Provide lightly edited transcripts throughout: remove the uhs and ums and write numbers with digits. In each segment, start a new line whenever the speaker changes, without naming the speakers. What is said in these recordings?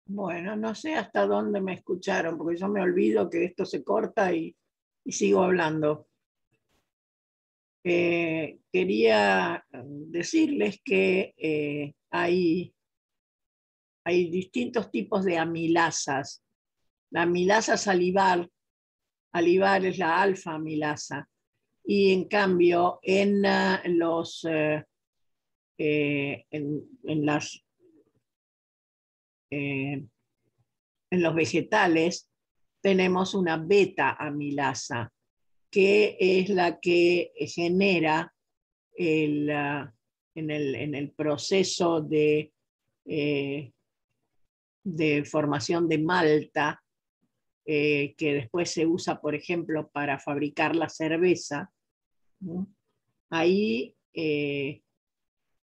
Bueno, no sé hasta dónde me escucharon, porque yo me olvido que esto se corta y sigo hablando. Quería decirles que hay distintos tipos de amilasas. La amilasa salival es la alfa amilasa, y en cambio en eh, en los vegetales tenemos una beta amilasa, que es la que genera en el proceso eh, de formación de malta, que después se usa, por ejemplo, para fabricar la cerveza, ¿no? Ahí es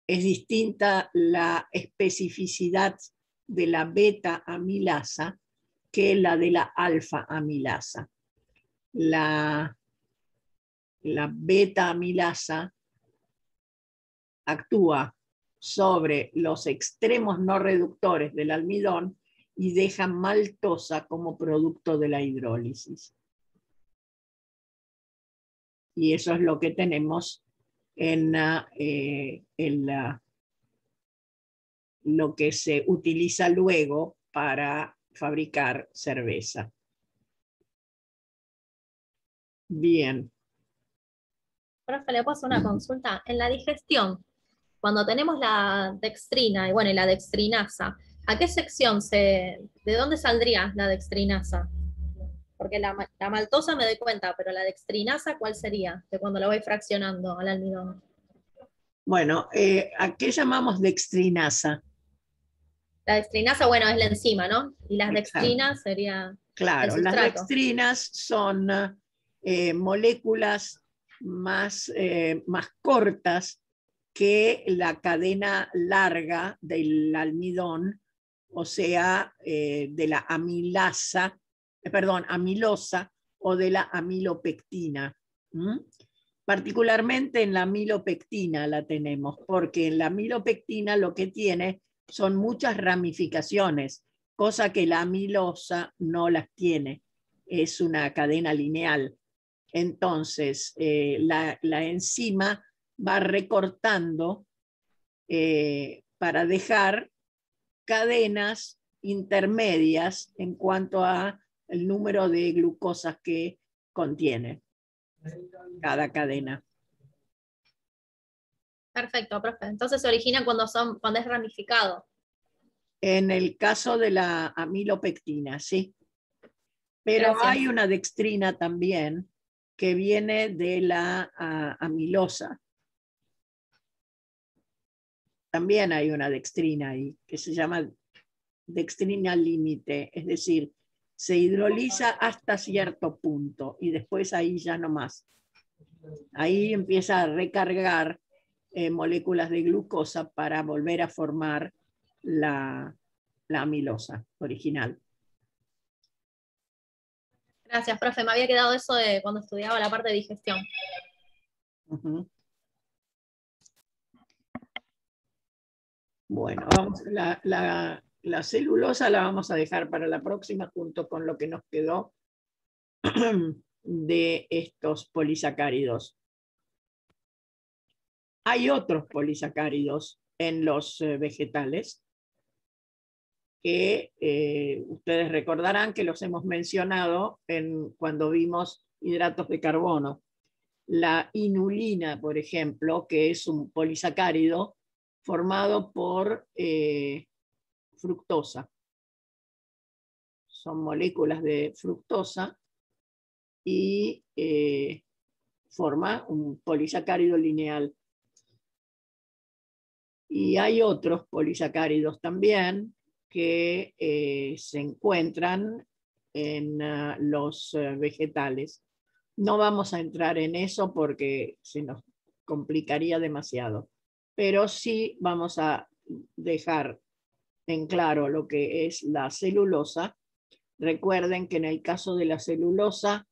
distinta la especificidad de la beta amilasa que la de la alfa amilasa. La beta amilasa actúa sobre los extremos no reductores del almidón y deja maltosa como producto de la hidrólisis. Y eso es lo que tenemos en lo que se utiliza luego para fabricar cerveza. Bien.
Profe, le puedo hacer una consulta. En la digestión, cuando tenemos la dextrina y bueno, y la dextrinasa, ¿a qué sección de dónde saldría la dextrinasa? Porque la maltosa me doy cuenta, pero la dextrinasa, ¿cuál sería? De cuando la voy fraccionando al almidón.
Bueno, ¿a qué llamamos dextrinasa?
La dextrinasa, bueno, es la enzima, ¿no? Y las
Exacto.
dextrinas sería el
Claro, las
sustrato.
dextrinas son moléculas más cortas que la cadena larga del almidón, o sea, de la amilasa, amilosa o de la amilopectina. ¿Mm? Particularmente en la amilopectina la tenemos, porque en la amilopectina lo que tiene son muchas ramificaciones, cosa que la amilosa no las tiene, es una cadena lineal. Entonces, la enzima va recortando para dejar cadenas intermedias en cuanto a el número de glucosas que contiene cada cadena.
Perfecto, profe. Entonces se origina cuando es ramificado.
En el caso de la amilopectina, sí. Pero hay
Gracias.
una dextrina también que viene de la amilosa. También hay una dextrina ahí que se llama dextrina límite, es decir, se hidroliza hasta cierto punto y después ahí ya no más. Ahí empieza a recargar moléculas de glucosa para volver a formar la amilosa original.
Gracias, profe. Me había quedado eso de cuando estudiaba la parte de digestión.
Uh-huh. Bueno, vamos, la celulosa la vamos a dejar para la próxima junto con lo que nos quedó de estos polisacáridos. Hay otros polisacáridos en los vegetales que ustedes recordarán que los hemos mencionado cuando vimos hidratos de carbono. La inulina, por ejemplo, que es un polisacárido formado por fructosa. Son moléculas de fructosa y forma un polisacárido lineal. Y hay otros polisacáridos también que se encuentran en los vegetales. No vamos a entrar en eso porque se nos complicaría demasiado, pero sí vamos a dejar en claro lo que es la celulosa. Recuerden que en el caso de la celulosa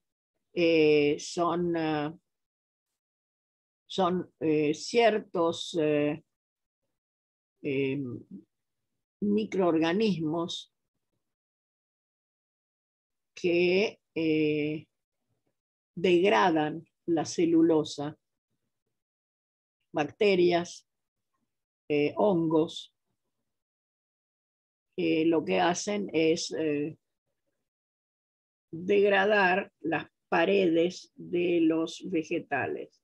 son ciertos microorganismos que degradan la celulosa, bacterias, hongos, lo que hacen es degradar las paredes de los vegetales.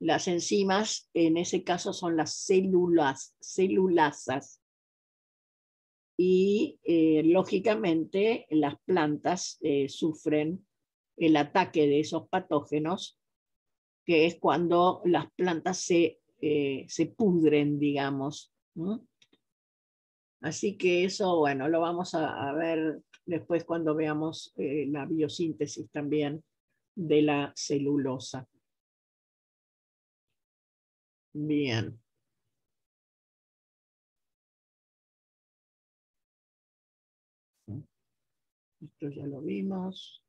Las enzimas, en ese caso, son las celulasas. Y lógicamente las plantas sufren el ataque de esos patógenos, que es cuando las plantas se pudren, digamos. ¿Mm? Así que eso, bueno, lo vamos a ver después cuando veamos la biosíntesis también de la celulosa. Bien. Esto ya lo vimos.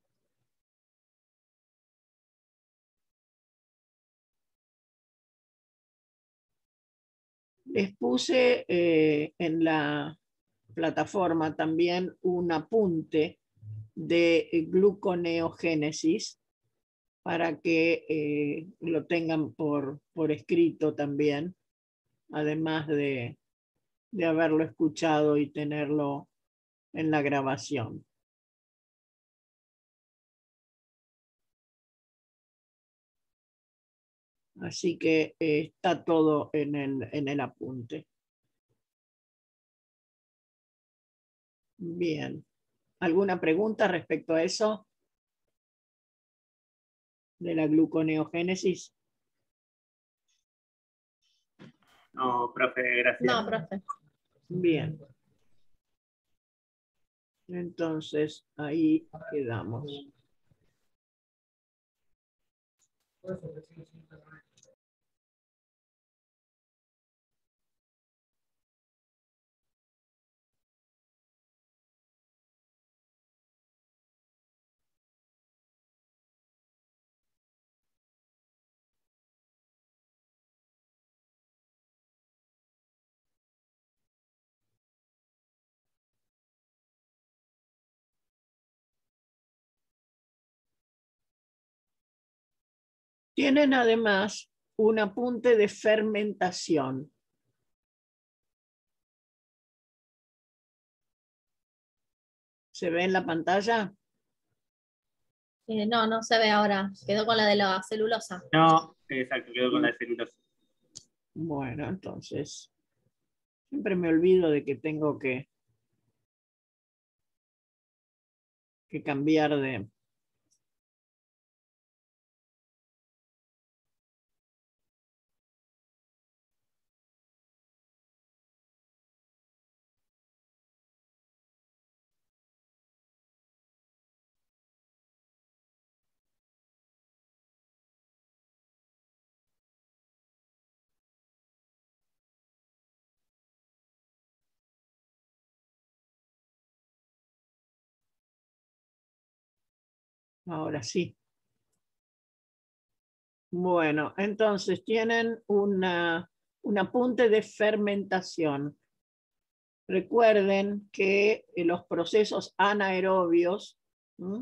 Les puse en la plataforma también un apunte de gluconeogénesis para que lo tengan por escrito también, además de haberlo escuchado y tenerlo en la grabación. Así que está todo en el apunte. Bien. ¿Alguna pregunta respecto a eso? De la gluconeogénesis.
No, profe, gracias.
No, profe.
Bien. Entonces, ahí quedamos. Tienen además un apunte de fermentación. ¿Se ve en la pantalla?
No, no se ve ahora. Quedó con la de la celulosa.
No, exacto, quedó con la celulosa.
Bueno, entonces, siempre me olvido de que tengo que cambiar de... Ahora sí. Bueno, entonces tienen un apunte de fermentación. Recuerden que los procesos anaerobios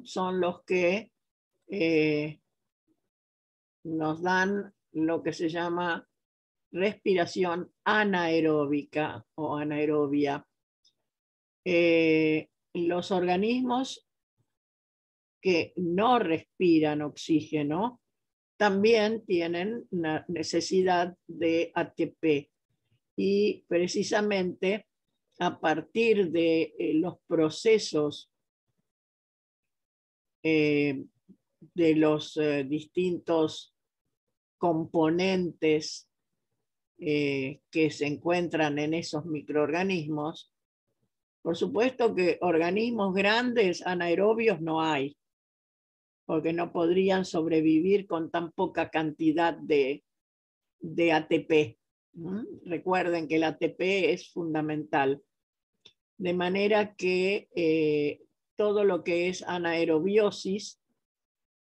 son los que nos dan lo que se llama respiración anaeróbica o anaerobia. Los organismos que no respiran oxígeno también tienen una necesidad de ATP y precisamente a partir de los procesos de los distintos componentes que se encuentran en esos microorganismos. Por supuesto que organismos grandes anaerobios no hay, porque no podrían sobrevivir con tan poca cantidad de ATP. Recuerden que el ATP es fundamental. De manera que todo lo que es anaerobiosis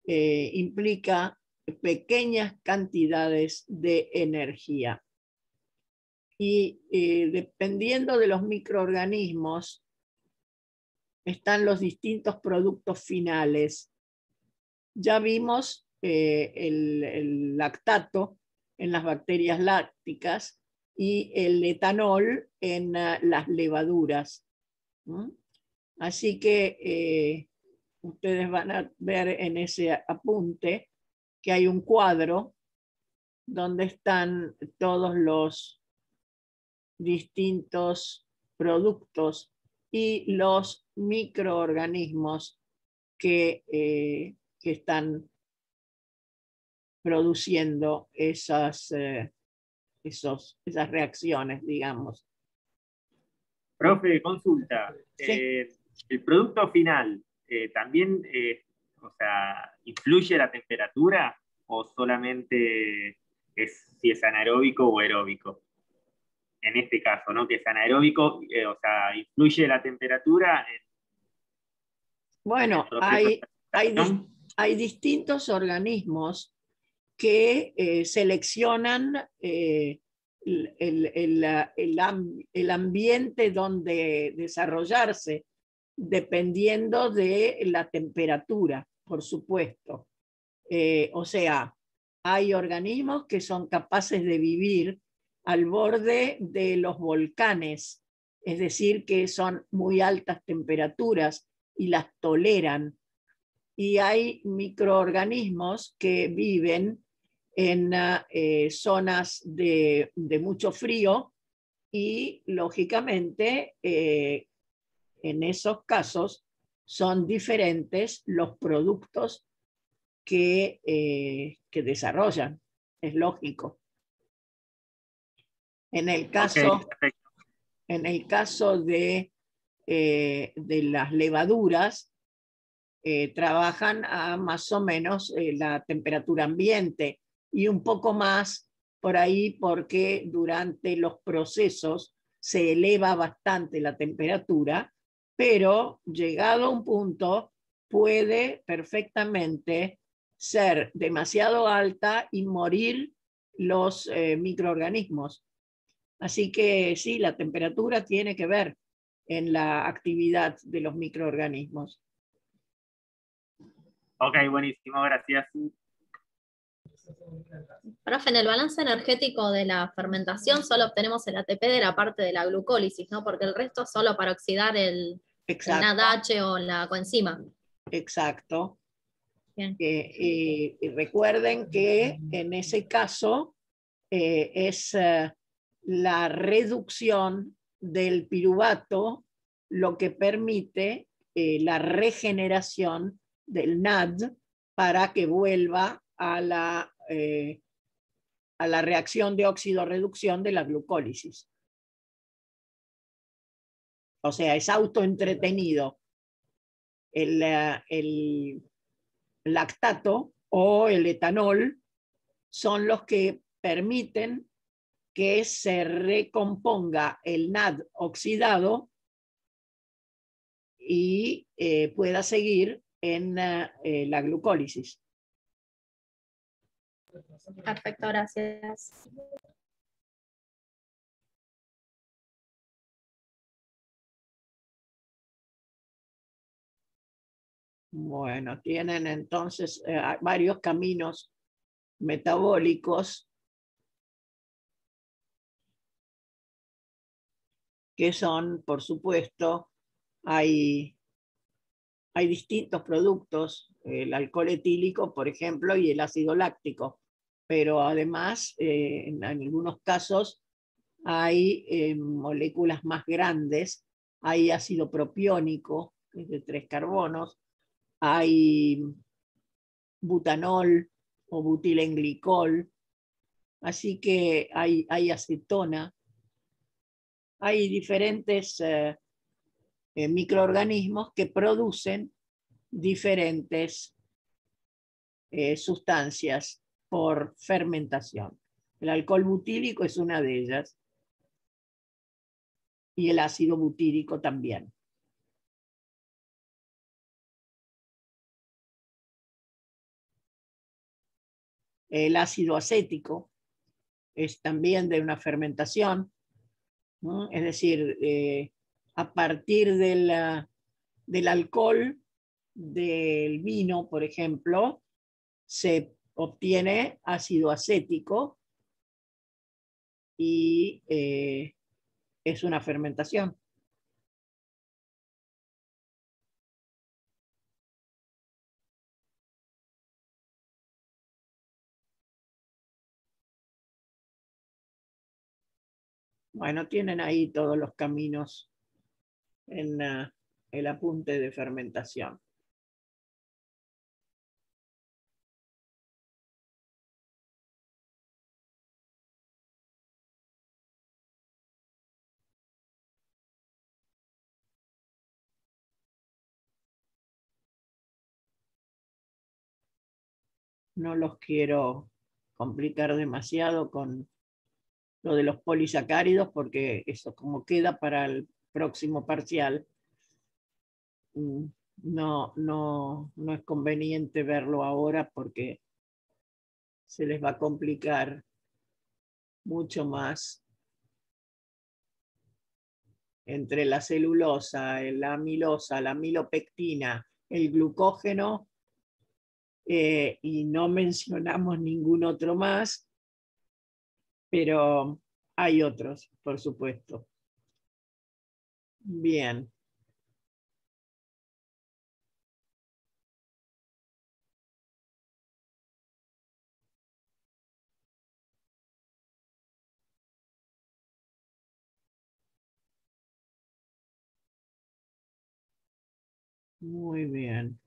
implica pequeñas cantidades de energía. Y dependiendo de los microorganismos, están los distintos productos finales. Ya vimos el lactato en las bacterias lácticas y el etanol en las levaduras. Así que ustedes van a ver en ese apunte que hay un cuadro donde están todos los distintos productos y los microorganismos que están produciendo esas reacciones, digamos.
Profe, consulta.
Sí.
¿El producto final también o sea, influye la temperatura o solamente si es anaeróbico o aeróbico? En este caso, ¿no? Que es anaeróbico, o sea, influye la temperatura en el
Bueno,
proceso de fermentación.
hay distintos organismos que seleccionan el ambiente donde desarrollarse, dependiendo de la temperatura, por supuesto. O sea, hay organismos que son capaces de vivir al borde de los volcanes, es decir, que son muy altas temperaturas y las toleran. Y hay microorganismos que viven en zonas de mucho frío y, lógicamente, en esos casos son diferentes los productos que desarrollan. Es lógico. En el caso,
Okay,
en el caso de las levaduras, trabajan a más o menos la temperatura ambiente y un poco más por ahí porque durante los procesos se eleva bastante la temperatura, pero llegado a un punto puede perfectamente ser demasiado alta y morir los microorganismos. Así que sí, la temperatura tiene que ver en la actividad de los microorganismos.
ok, buenísimo, gracias.
Profe, en el balance energético de la fermentación solo obtenemos el ATP de la parte de la glucólisis, ¿no? Porque el resto es solo para oxidar el NADH o la coenzima.
Exacto.
Bien.
Y recuerden que en ese caso es la reducción del piruvato lo que permite la regeneración del NAD para que vuelva a la reacción de óxido-reducción de la glucólisis. O sea, es autoentretenido. El lactato o el etanol son los que permiten que se recomponga el NAD oxidado y pueda seguir en la glucólisis.
Perfecto, gracias.
Bueno, tienen entonces varios caminos metabólicos que son, por supuesto, hay distintos productos, el alcohol etílico, por ejemplo, y el ácido láctico, pero además, en algunos casos, hay moléculas más grandes, hay ácido propiónico, que es de 3 carbonos, hay butanol o butilenglicol, así que hay acetona, hay diferentes microorganismos que producen diferentes sustancias por fermentación. El alcohol butírico es una de ellas y el ácido butírico también. El ácido acético es también de una fermentación, ¿no? Es decir, a partir de del alcohol del vino, por ejemplo, se obtiene ácido acético y es una fermentación. Bueno, tienen ahí todos los caminos en el apunte de fermentación. No los quiero complicar demasiado con lo de los polisacáridos, porque eso como queda para el próximo parcial, no es conveniente verlo ahora porque se les va a complicar mucho más entre la celulosa, la amilosa, la amilopectina, el glucógeno, y no mencionamos ningún otro más, pero hay otros, por supuesto. Bien. Muy bien.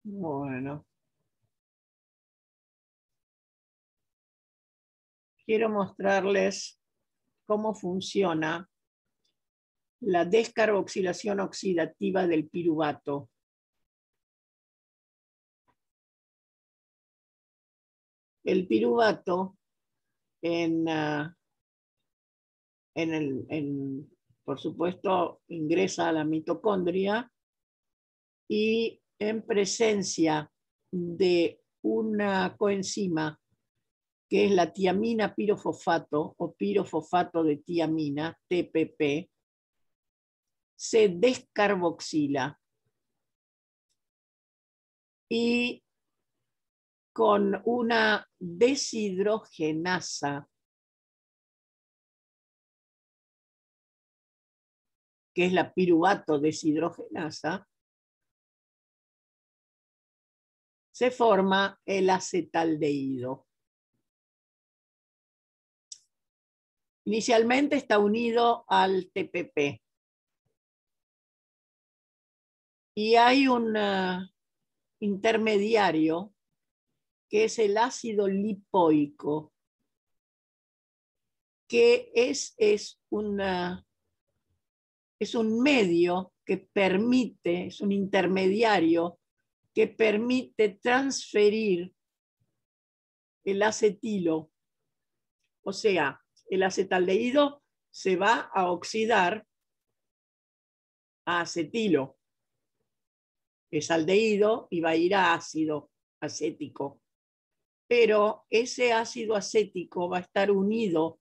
Bueno. Quiero mostrarles cómo funciona la descarboxilación oxidativa del piruvato. El piruvato, por supuesto, ingresa a la mitocondria y en presencia de una coenzima que es la tiamina pirofosfato o pirofosfato de tiamina, TPP, se descarboxila y con una deshidrogenasa, que es la piruvato deshidrogenasa, se forma el acetaldehído. Inicialmente está unido al TPP. Y hay un intermediario que es el ácido lipoico, que es un medio que permite, es un intermediario que permite transferir el acetilo. O sea, el acetaldehído se va a oxidar a acetilo. Es aldehído y va a ir a ácido acético. Pero ese ácido acético va a estar unido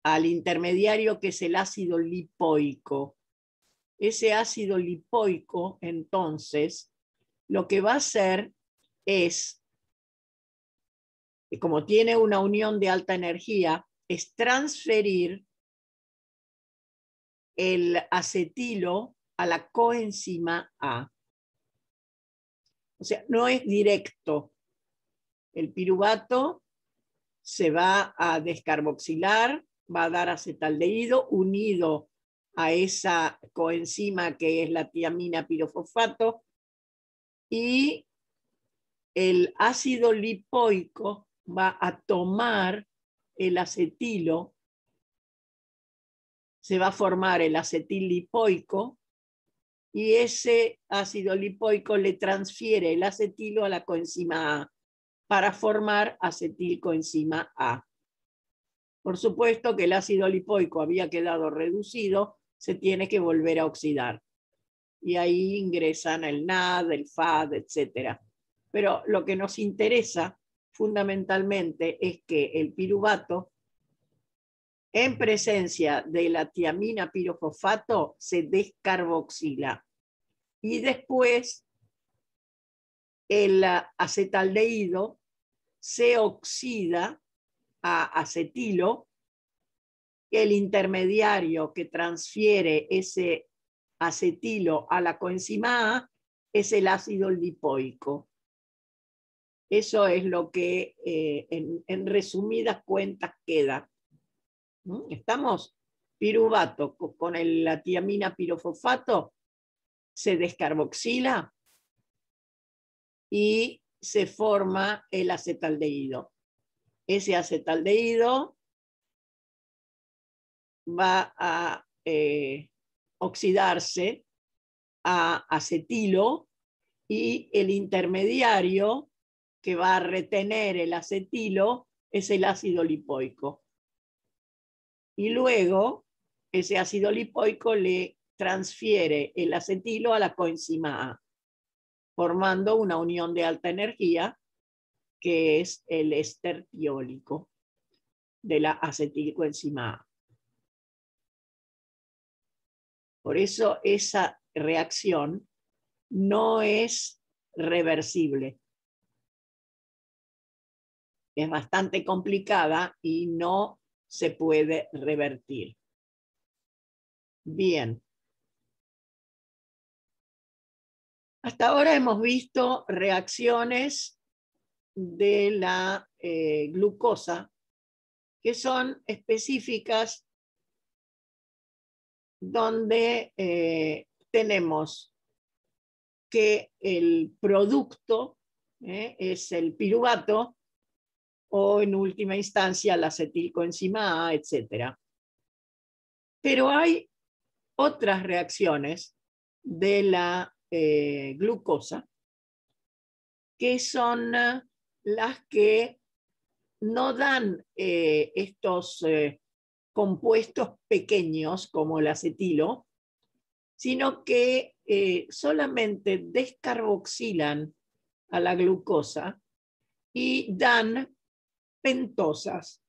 al intermediario que es el ácido lipoico. Ese ácido lipoico, entonces, lo que va a hacer es, como tiene una unión de alta energía, es transferir el acetilo a la coenzima A. O sea, no es directo. El piruvato se va a descarboxilar, va a dar acetaldehído unido a esa coenzima que es la tiamina pirofosfato, y el ácido lipoico va a tomar el acetilo, se va a formar el acetil lipoico, y ese ácido lipoico le transfiere el acetilo a la coenzima A para formar acetilcoenzima A. Por supuesto que el ácido lipoico había quedado reducido, se tiene que volver a oxidar. Y ahí ingresan el NAD, el FAD, etc. Pero lo que nos interesa fundamentalmente es que el piruvato, en presencia de la tiamina pirofosfato, se descarboxila. Y después el acetaldehído se oxida a acetilo. El intermediario que transfiere ese acetilo a la coenzima A es el ácido lipoico. Eso es lo que en resumidas cuentas queda. Estamos, piruvato con la tiamina pirofosfato se descarboxila y se forma el acetaldehído. Ese acetaldehído va a oxidarse a acetilo, y el intermediario que va a retener el acetilo es el ácido lipoico. Y luego ese ácido lipoico le transfiere el acetilo a la coenzima A, formando una unión de alta energía que es el éster tiólico de la acetilcoenzima A. Por eso esa reacción no es reversible. Es bastante complicada y no se puede revertir. Bien. Hasta ahora hemos visto reacciones de la glucosa que son específicas, donde tenemos que el producto es el piruvato, o en última instancia la acetilcoenzima A, etc. Pero hay otras reacciones de la glucosa que son las que no dan estos compuestos pequeños como el acetilo, sino que solamente descarboxilan a la glucosa y dan pentosas.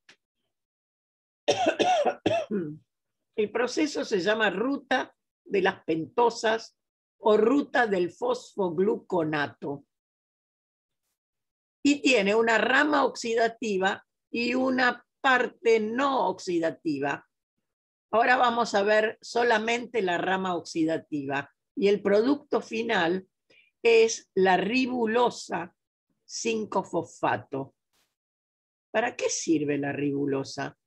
El proceso se llama ruta de las pentosas o ruta del fosfogluconato, y tiene una rama oxidativa y una parte no oxidativa. Ahora vamos a ver solamente la rama oxidativa, y el producto final es la ribulosa 5-fosfato. ¿Para qué sirve la ribulosa?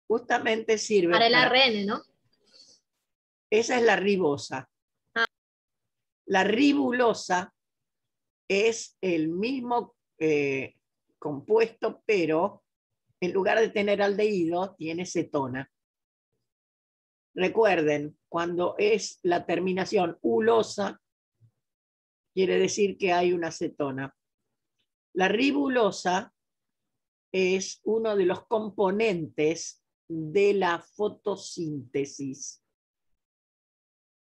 Justamente sirve
para el ARN, ¿no?
Esa es la ribosa.
Ah.
La ribulosa es el mismo compuesto, pero en lugar de tener aldehído, tiene cetona. Recuerden, cuando es la terminación ulosa, quiere decir que hay una cetona. La ribulosa es uno de los componentes de la fotosíntesis.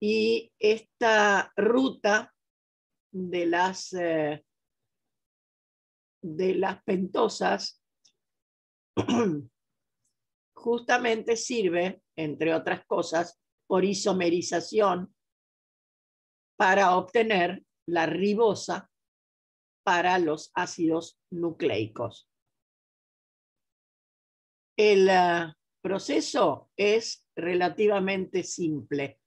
Y esta ruta de las pentosas justamente sirve, entre otras cosas, por isomerización para obtener la ribosa para los ácidos nucleicos. El proceso es relativamente simple.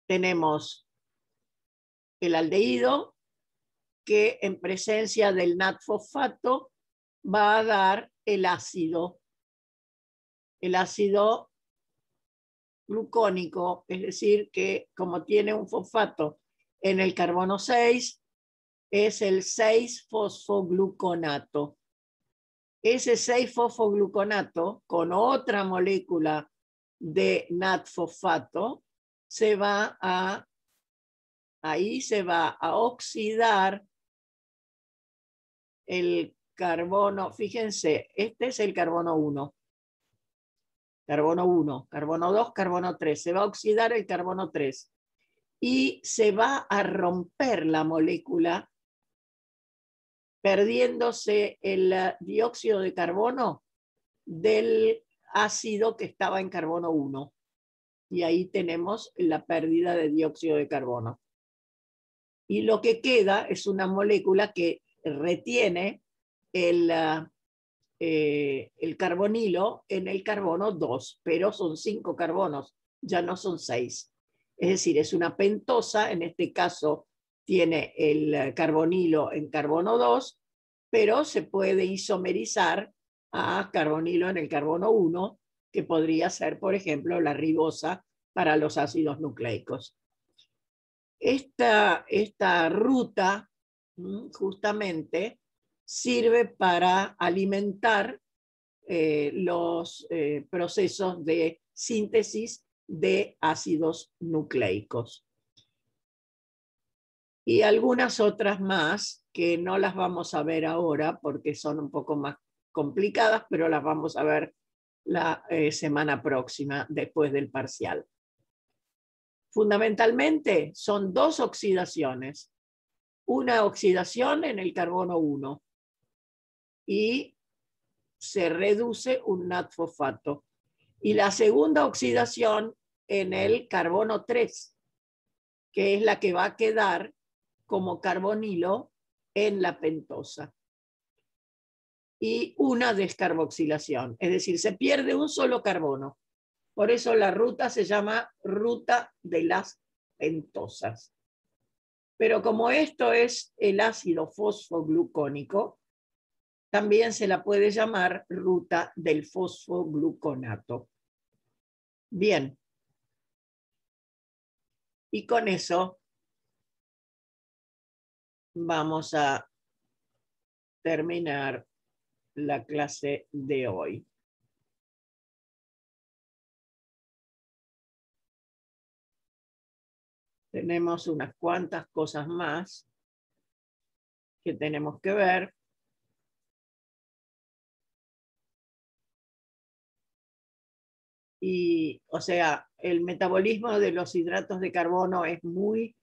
Tenemos el aldehído que en presencia del NAT-fosfato va a dar el ácido glucónico, es decir, que como tiene un fosfato en el carbono 6, es el 6-fosfogluconato. Ese 6-fosfogluconato con otra molécula de NAT-fosfato ahí se va a oxidar el carbono. Fíjense, este es el carbono 1. Carbono 1, carbono 2, carbono 3. Se va a oxidar el carbono 3 y se va a romper la molécula, perdiéndose el dióxido de carbono del ácido que estaba en carbono 1. Y ahí tenemos la pérdida de dióxido de carbono. Y lo que queda es una molécula que retiene el carbonilo en el carbono 2, pero son 5 carbonos, ya no son 6. Es decir, es una pentosa, en este caso tiene el carbonilo en carbono 2, pero se puede isomerizar a carbonilo en el carbono 1, que podría ser, por ejemplo, la ribosa para los ácidos nucleicos. Esta ruta justamente sirve para alimentar los procesos de síntesis de ácidos nucleicos. Y algunas otras más que no las vamos a ver ahora porque son un poco más complicadas, pero las vamos a ver la semana próxima después del parcial. Fundamentalmente son 2 oxidaciones. Una oxidación en el carbono 1 y se reduce un NAT-fosfato. Y la segunda oxidación en el carbono 3, que es la que va a quedar como carbonilo en la pentosa. Y una descarboxilación, es decir, se pierde un solo carbono. Por eso la ruta se llama ruta de las pentosas. Pero como esto es el ácido fosfoglucónico, también se la puede llamar ruta del fosfogluconato. Bien. Y con eso vamos a terminar la clase de hoy. Tenemos unas cuantas cosas más que tenemos que ver. Y, o sea, el metabolismo de los hidratos de carbono es muy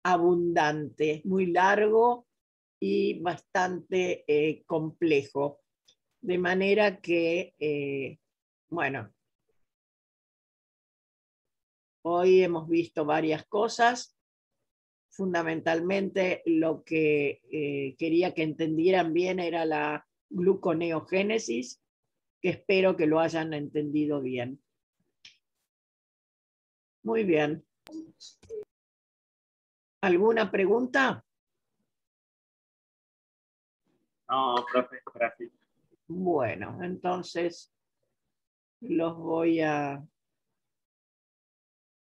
abundante, es muy largo y bastante complejo. De manera que, bueno, hoy hemos visto varias cosas. Fundamentalmente lo que quería que entendieran bien era la gluconeogénesis, que espero que lo hayan entendido bien. Muy bien. ¿Alguna pregunta?
No, profe, gracias.
Bueno, entonces los voy a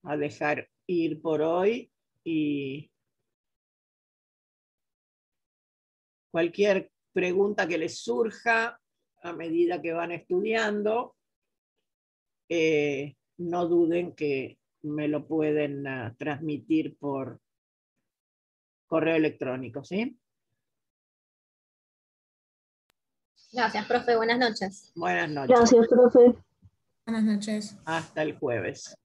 dejar ir por hoy y cualquier pregunta que les surja a medida que van estudiando, no duden que me lo pueden transmitir por correo electrónico, ¿sí?
Gracias, profe. Buenas noches.
Buenas noches.
Gracias, profe.
Buenas noches.
Hasta el jueves.